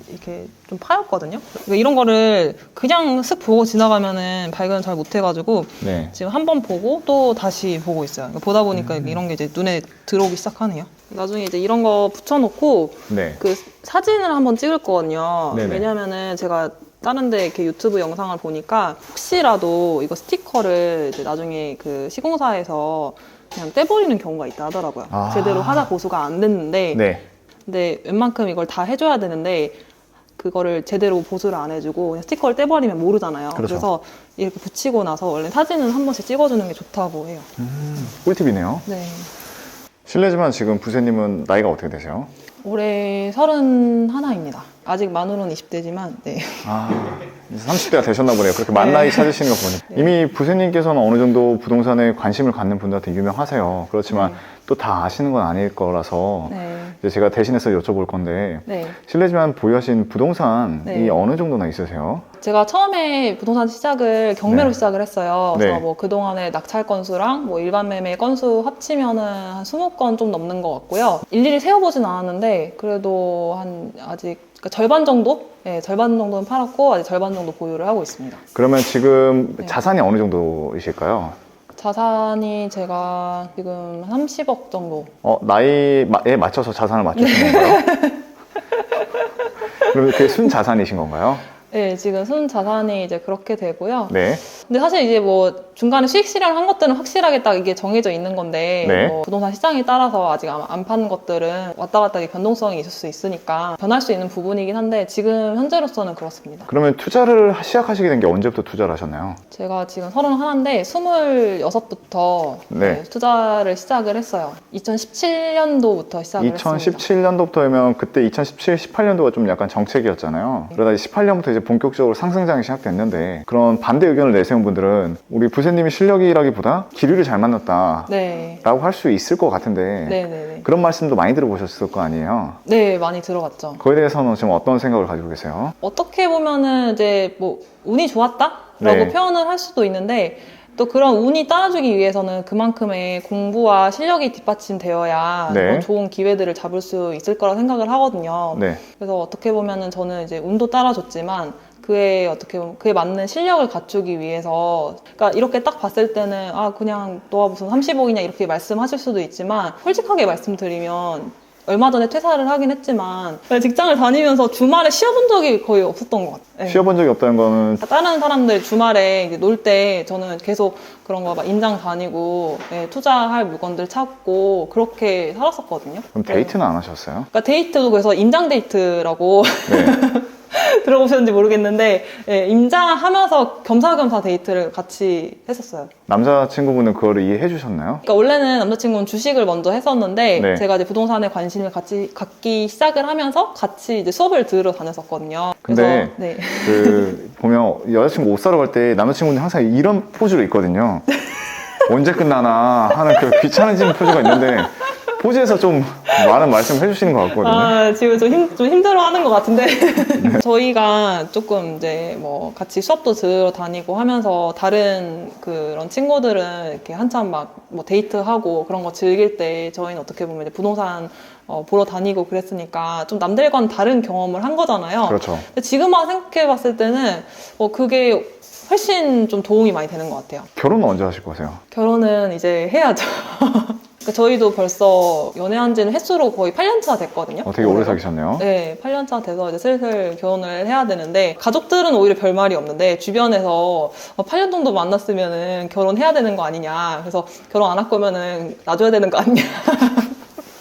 이렇게 좀 파였거든요. 그러니까 이런 거를 그냥 쓱 보고 지나가면은 발견을 잘 못해가지고 네. 지금 한 번 보고 또 다시 보고 있어요. 그러니까 보다 보니까 이런 게 이제 눈에 들어오기 시작하네요. 나중에 이제 이런 거 붙여놓고 네. 그 사진을 한번 찍을 거거든요. 네네. 왜냐면은 제가 다른 데 이렇게 유튜브 영상을 보니까 혹시라도 이거 스티커를 이제 나중에 그 시공사에서 그냥 떼버리는 경우가 있다 하더라고요. 아. 제대로 하다 보수가 안 됐는데 네. 근데 웬만큼 이걸 다 해줘야 되는데 그거를 제대로 보수를 안 해주고 그냥 스티커를 떼버리면 모르잖아요. 그렇죠. 그래서 이렇게 붙이고 나서 원래 사진은 한 번씩 찍어주는 게 좋다고 해요. 꿀팁이네요. 네. 실례지만 지금 부세님은 나이가 어떻게 되세요? 올해 31입니다. 아직 만으로는 20대지만 네. 아, 이제 30대가 되셨나 보네요. 그렇게 만 네. 나이 찾으시는 거 보니까. 이미 부세님께서는 어느 정도 부동산에 관심을 갖는 분들한테 유명하세요. 그렇지만 또 다 아시는 건 아닐 거라서 네. 이제 제가 대신해서 여쭤볼 건데 네. 실례지만 보유하신 부동산이 네. 어느 정도나 있으세요? 제가 처음에 부동산 시작을 경매로 네. 시작을 했어요. 그래서 네. 뭐 그동안의 낙찰 건수랑 뭐 일반 매매 건수 합치면은 한 20건 좀 넘는 것 같고요. 일일이 세어보진 않았는데 그래도 한 아직 그러니까 절반 정도? 네, 절반 정도는 팔았고 아직 절반 정도 보유를 하고 있습니다. 그러면 지금 네. 자산이 어느 정도이실까요? 자산이 제가 지금 30억 정도. 나이에 맞춰서 자산을 맞추신 건가요? 그럼 그게 순자산이신 건가요? 네, 지금 순 자산이 이제 그렇게 되고요. 네. 근데 사실 이제 뭐 중간에 수익 실현을 한 것들은 확실하게 딱 이게 정해져 있는 건데 네. 뭐 부동산 시장에 따라서 아직 안 파는 것들은 왔다 갔다 변동성이 있을 수 있으니까 변할 수 있는 부분이긴 한데 지금 현재로서는 그렇습니다. 그러면 투자를 시작하시게 된 게 언제부터 투자를 하셨나요? 제가 지금 31인데 26부터 네. 투자를 시작을 했어요. 2017년도부터 시작을 했습니다. 2017년도부터면 그때 2017, 18년도가 좀 약간 정책이었잖아요. 그러다 이제 18년부터 이제 본격적으로 상승장이 시작됐는데 그런 반대 의견을 내세운 분들은 우리 부세님이 실력이라기보다 기류를 잘 만났다 네. 라고 할 수 있을 것 같은데 네네네. 그런 말씀도 많이 들어보셨을 거 아니에요? 네, 많이 들어갔죠. 그거에 대해서는 지금 어떤 생각을 가지고 계세요? 어떻게 보면은 이제 뭐 운이 좋았다라고 네. 표현을 할 수도 있는데 또 그런 운이 따라주기 위해서는 그만큼의 공부와 실력이 뒷받침되어야 네. 그런 좋은 기회들을 잡을 수 있을 거라 생각을 하거든요. 네. 그래서 어떻게 보면은 저는 이제 운도 따라줬지만 그에 어떻게 보면 그에 맞는 실력을 갖추기 위해서 그러니까 이렇게 딱 봤을 때는 아 그냥 너가 무슨 30억이냐 이렇게 말씀하실 수도 있지만 솔직하게 말씀드리면 얼마 전에 퇴사를 하긴 했지만 직장을 다니면서 주말에 쉬어본 적이 거의 없었던 것 같아요. 네. 쉬어본 적이 없다는 거는 다른 사람들 주말에 놀 때 저는 계속 그런 거 막 인장 다니고 네, 투자할 물건들 찾고 그렇게 살았었거든요. 그럼 데이트는 안 하셨어요? 그러니까 데이트도 그래서 임장 데이트라고 네. 들어보셨는지 모르겠는데 예, 임장하면서 겸사겸사 데이트를 같이 했었어요. 남자친구분은 그거를 이해해 주셨나요? 그러니까 원래는 남자친구는 주식을 먼저 했었는데 네. 제가 이제 부동산에 관심을 같이 갖기 시작을 하면서 같이 이제 수업을 들으러 다녔었거든요. 근데 그래서 네. 그 보면 여자친구 옷 사러 갈 때 남자친구는 항상 이런 포즈로 있거든요. 언제 끝나나 하는 그 귀찮아지는 포즈가 있는데 포즈에서 좀 많은 말씀을 해주시는 것 같거든요. 아, 지금 좀 힘들어 하는 것 같은데. 저희가 조금 이제 뭐 같이 수업도 들어 다니고 하면서 다른 그런 친구들은 이렇게 한참 막 뭐 데이트하고 그런 거 즐길 때 저희는 어떻게 보면 이제 부동산 보러 다니고 그랬으니까 좀 남들과는 다른 경험을 한 거잖아요. 그렇죠. 근데 지금 생각해 봤을 때는 그게 훨씬 좀 도움이 많이 되는 것 같아요. 결혼은 언제 하실 거세요? 결혼은 이제 해야죠. 그러니까 저희도 벌써 연애한 지는 횟수로 거의 8년 차 됐거든요. 되게 오래 사귀셨네요. 네, 8년 차 돼서 이제 슬슬 결혼을 해야 되는데 가족들은 오히려 별 말이 없는데 주변에서 8년 정도 만났으면은 결혼해야 되는 거 아니냐. 그래서 결혼 안 할 거면은 놔줘야 되는 거 아니냐.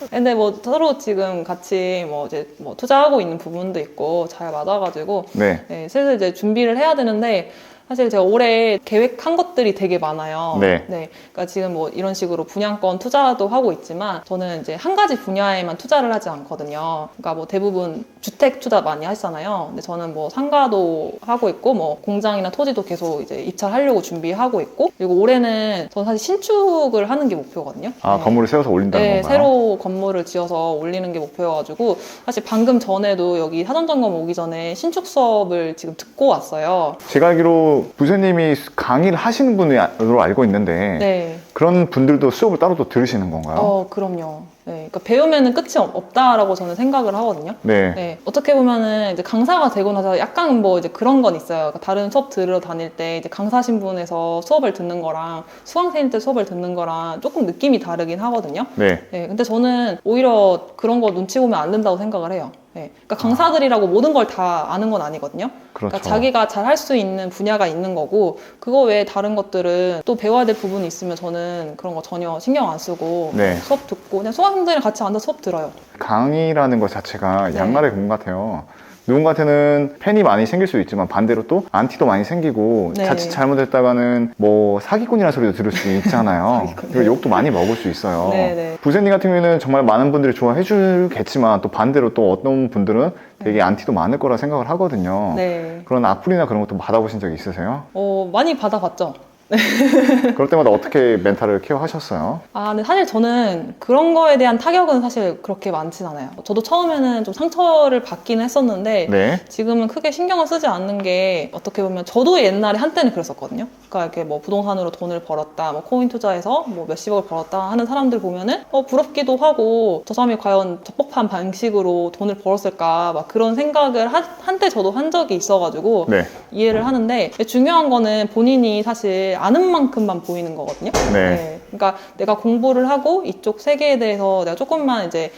근데 뭐 서로 지금 같이 뭐 이제 뭐 투자하고 있는 부분도 있고 잘 맞아가지고 네. 네, 슬슬 이제 준비를 해야 되는데 사실 제가 올해 계획한 것들이 되게 많아요. 네. 그러니까 지금 뭐 이런 식으로 분양권 투자도 하고 있지만 저는 이제 한 가지 분야에만 투자를 하지 않거든요. 그러니까 뭐 대부분 주택 투자 많이 하시잖아요. 근데 저는 뭐 상가도 하고 있고 뭐 공장이나 토지도 계속 이제 입찰하려고 준비하고 있고 그리고 올해는 저는 사실 신축을 하는 게 목표거든요. 아, 네. 건물을 세워서 올린다는 네, 건가요? 새로 건물을 지어서 올리는 게 목표여가지고 사실 방금 전에도 여기 사전 점검 오기 전에 신축 수업을 지금 듣고 왔어요. 제가 알기로 부세님이 강의를 하시는 분으로 알고 있는데 네. 그런 분들도 수업을 따로 또 들으시는 건가요? 그럼요. 그러니까 배우면은 끝이 없다라고 저는 생각을 하거든요. 네. 네, 어떻게 보면은 이제 강사가 되고 나서 약간 뭐 이제 그런 건 있어요. 그러니까 다른 수업 들으러 다닐 때 이제 강사 신분에서 수업을 듣는 거랑 수강생일 때 수업을 듣는 거랑 조금 느낌이 다르긴 하거든요. 네. 네, 근데 저는 오히려 그런 거 눈치 보면 안 된다고 생각을 해요. 네, 그러니까 강사들이라고 모든 걸 다 아는 건 아니거든요. 그렇죠. 그러니까 자기가 잘 할 수 있는 분야가 있는 거고 그거 외에 다른 것들은 또 배워야 될 부분이 있으면 저는 그런 거 전혀 신경 안 쓰고 네. 수업 듣고 그냥 수강생들이랑 같이 앉아서 수업 들어요. 강의라는 것 자체가 네. 양날의 검 같아요. 누군가한테는 팬이 많이 생길 수 있지만 반대로 또 안티도 많이 생기고 네. 자칫 잘못했다가는 뭐 사기꾼이라는 소리도 들을 수 있잖아요. 사기꾼. 그리고 욕도 많이 먹을 수 있어요. 네. 부세님 같은 경우에는 정말 많은 분들이 좋아해 주겠지만 또 반대로 또 어떤 분들은 되게 안티도 많을 거라 생각을 하거든요. 네. 그런 악플이나 그런 것도 받아보신 적이 있으세요? 많이 받아봤죠. 그럴 때마다 어떻게 멘탈을 케어하셨어요? 근데 사실 저는 그런 거에 대한 타격은 사실 그렇게 많진 않아요. 저도 처음에는 좀 상처를 받기는 했었는데 네. 지금은 크게 신경을 쓰지 않는 게 어떻게 보면 저도 옛날에 한때는 그랬었거든요. 그러니까 이렇게 뭐 부동산으로 돈을 벌었다, 뭐 코인 투자해서 뭐 몇십억을 벌었다 하는 사람들 보면은 부럽기도 하고 저 사람이 과연 적법한 방식으로 돈을 벌었을까 막 그런 생각을 한때 저도 한 적이 있어가지고 네. 이해를 하는데 중요한 거는 본인이 사실 아는 만큼만 보이는 거거든요. 네. 그러니까 내가 공부를 하고 이쪽 세계에 대해서 내가 조금만 이제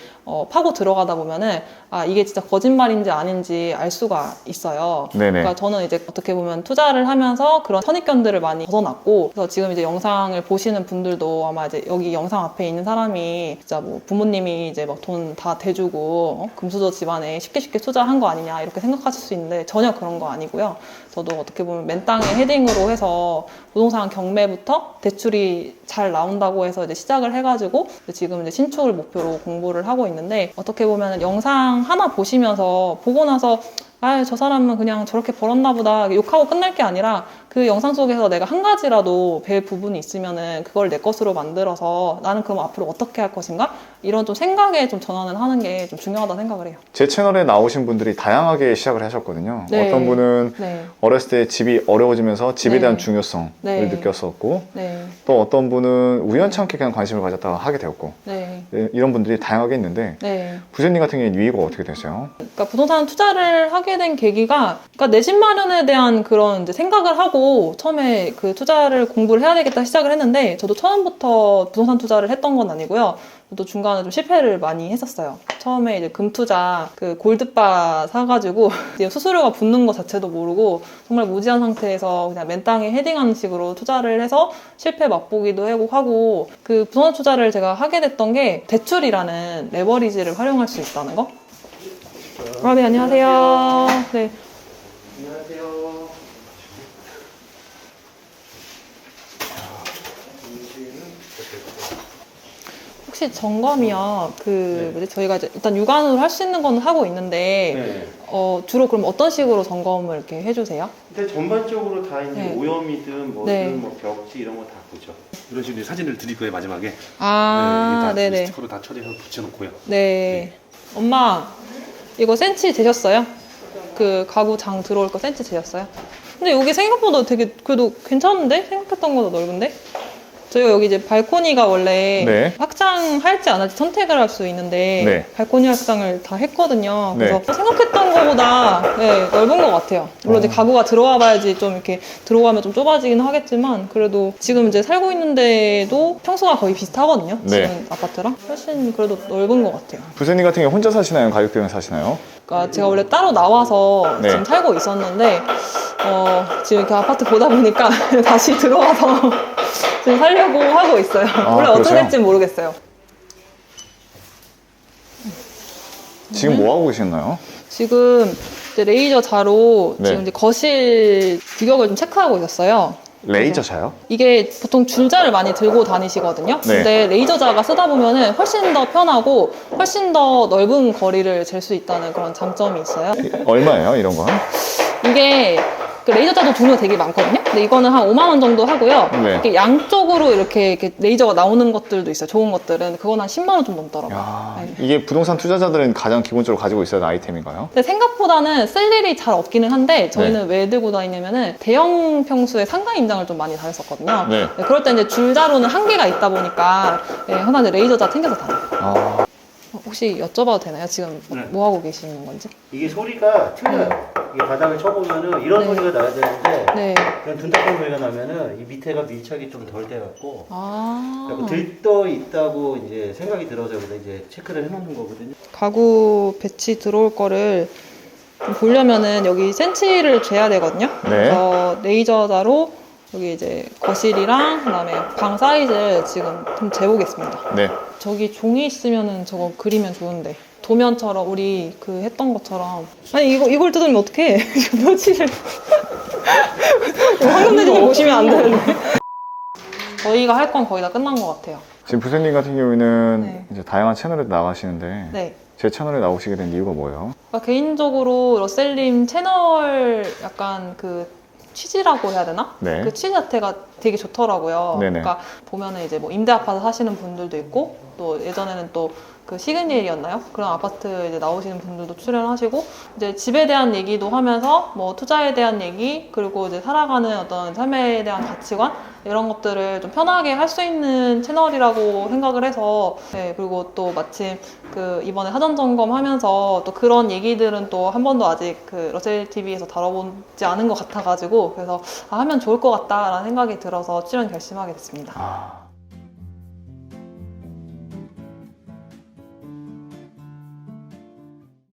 파고 들어가다 보면은 이게 진짜 거짓말인지 아닌지 알 수가 있어요. 네네. 그러니까 저는 이제 어떻게 보면 투자를 하면서 그런 선입견들을 많이 벗어났고 그래서 지금 이제 영상을 보시는 분들도 아마 이제 여기 영상 앞에 있는 사람이 진짜 뭐 부모님이 이제 막 돈 다 대주고 금수저 집안에 쉽게 투자한 거 아니냐 이렇게 생각하실 수 있는데 전혀 그런 거 아니고요. 저도 어떻게 보면 맨땅에 헤딩으로 해서 부동산 경매부터 대출이 잘 나온다고 해서 이제 시작을 해가지고 지금 이제 신축을 목표로 공부를 하고 있는데 어떻게 보면 영상 하나 보시면서 보고 나서 저 사람은 그냥 저렇게 벌었나 보다 욕하고 끝날 게 아니라 그 영상 속에서 내가 한 가지라도 배울 부분이 있으면은 그걸 내 것으로 만들어서 나는 그럼 앞으로 어떻게 할 것인가? 이런 좀 생각에 좀 전환을 하는 게 좀 중요하다 생각을 해요. 제 채널에 나오신 분들이 다양하게 시작을 하셨거든요. 네. 어떤 분은 네. 어렸을 때 집이 어려워지면서 집에 네. 대한 중요성을 네. 느꼈었고 네. 또 어떤 분은 우연치 않게 그냥 관심을 가졌다가 하게 되었고 네. 이런 분들이 다양하게 있는데 네. 부세님 같은 경우에 유의가 어떻게 되세요? 그러니까 부동산 투자를 하게 된 계기가 그러니까 내 집 마련에 대한 그런 이제 생각을 하고 처음에 그 투자를 공부를 해야 되겠다 시작을 했는데 저도 처음부터 부동산 투자를 했던 건 아니고요. 저도 중간에 좀 실패를 많이 했었어요. 처음에 이제 금투자 그 골드바 사가지고 이제 수수료가 붙는 것 자체도 모르고 정말 무지한 상태에서 그냥 맨땅에 헤딩하는 식으로 투자를 해서 실패 맛보기도 하고 그 부동산 투자를 제가 하게 됐던 게 대출이라는 레버리지를 활용할 수 있다는 거. 네, 안녕하세요. 네. 안녕하세요. 혹시 점검이요? 저희가 이제 일단 육안으로 할 수 있는 건 하고 있는데, 네. 주로 그럼 어떤 식으로 점검을 이렇게 해주세요? 근데 전반적으로 다 이제 네. 오염이든 뭐든 네. 뭐 벽지 이런 거 다 보죠. 이런 식으로 사진을 드릴 거예요 마지막에. 네, 아, 이게 다 네네. 스티커로 다 처리해서 붙여놓고요. 네. 엄마, 이거 센치 되셨어요? 그 가구 장 들어올 거 센치 되셨어요? 근데 여기 생각보다 되게 그래도 괜찮은데? 생각했던 것보다 넓은데? 저희가 여기 이제 발코니가 원래 네. 확장할지 안 할지 선택을 할 수 있는데 네. 발코니 확장을 다 했거든요. 네. 그래서 생각했던 것보다 넓은 것 같아요. 물론 이제 가구가 들어와 봐야지 좀 이렇게 들어가면 좀 좁아지긴 하겠지만 그래도 지금 이제 살고 있는데도 평수가 거의 비슷하거든요. 네. 지금 아파트랑 훨씬 그래도 넓은 것 같아요. 부세님 같은 경우에 혼자 사시나요? 가족들이랑 사시나요? 그러니까 제가 원래 따로 나와서 네. 지금 살고 있었는데 지금 이렇게 아파트 보다 보니까 다시 들어와서 지금 살려고 하고 있어요. 원래 어떻게 그러세요? 될지 모르겠어요. 지금 뭐 하고 계셨나요? 지금 이제 레이저 자로 네. 지금 이제 거실 규격을 좀 체크하고 있었어요. 레이저 차요? 이게 보통 줄자를 많이 들고 다니시거든요. 네. 근데 레이저 자가 쓰다 보면은 훨씬 더 편하고 훨씬 더 넓은 거리를 잴 수 있다는 그런 장점이 있어요. 얼마예요, 이런 건? 이게 그 레이저 자도 종류가 되게 많거든요. 근데 이거는 한 5만 원 정도 하고요. 네. 이렇게 양쪽으로 이렇게 레이저가 나오는 것들도 있어요. 좋은 것들은 그건 한 10만 원 좀 넘더라고요. 야, 네. 이게 부동산 투자자들은 가장 기본적으로 가지고 있어야 하는 아이템인가요? 근데 생각보다는 쓸 일이 잘 없기는 한데 저희는 왜 들고 다니냐면은 대형 평수의 상가 임장을 좀 많이 다녔었거든요. 네. 그럴 때 이제 줄자로는 한계가 있다 보니까 항상 이제 레이저 자 챙겨서 다녀요. 아, 혹시 여쭤봐도 되나요? 지금 네. 뭐 하고 계시는 건지? 이게 소리가 틀려요. 이게 바닥을 쳐보면은 이런 네. 소리가 나야 되는데 네. 그냥 둔탁한 소리가 나면은 이 밑에가 밀착이 좀 덜 돼갖고 아. 들떠 있다고 이제 생각이 들어서 여기다 이제 체크를 해놓는 거거든요. 가구 배치 들어올 거를 좀 보려면은 여기 센치를 재야 되거든요. 네. 그래서 레이저다로 여기 이제 거실이랑 그다음에 방 사이즈를 지금 좀 재보겠습니다. 네. 저기 종이 있으면은 저거 그리면 좋은데 도면처럼 우리 그 했던 것처럼 아니 이걸 뜯으면 어떡해? 이거 며칠을 황금돼지를 보시면 안 되는데 저희가 할 건 거의 다 끝난 것 같아요. 지금 부세님 같은 경우에는 네. 이제 다양한 채널에 나가시는데 네. 제 채널에 나오시게 된 이유가 뭐예요? 그러니까 개인적으로 러셀님 채널 약간 그 취지라고 해야 되나? 네. 그 취지 자체가 되게 좋더라고요. 네네. 그러니까 보면은 이제 뭐 임대 아파트 사시는 분들도 있고 또 예전에는 또 그 시그니엘이었나요? 그런 아파트 이제 나오시는 분들도 출연하시고 이제 집에 대한 얘기도 하면서 뭐 투자에 대한 얘기 그리고 이제 살아가는 어떤 삶에 대한 가치관 이런 것들을 좀 편하게 할 수 있는 채널이라고 생각을 해서 네, 그리고 또 마침 그 이번에 사전 점검하면서 또 그런 얘기들은 또 한 번도 아직 그 러셀 TV에서 다뤄보지 않은 것 같아가지고 그래서 하면 좋을 것 같다라는 생각이 들어서 출연 결심하게 됐습니다. 아,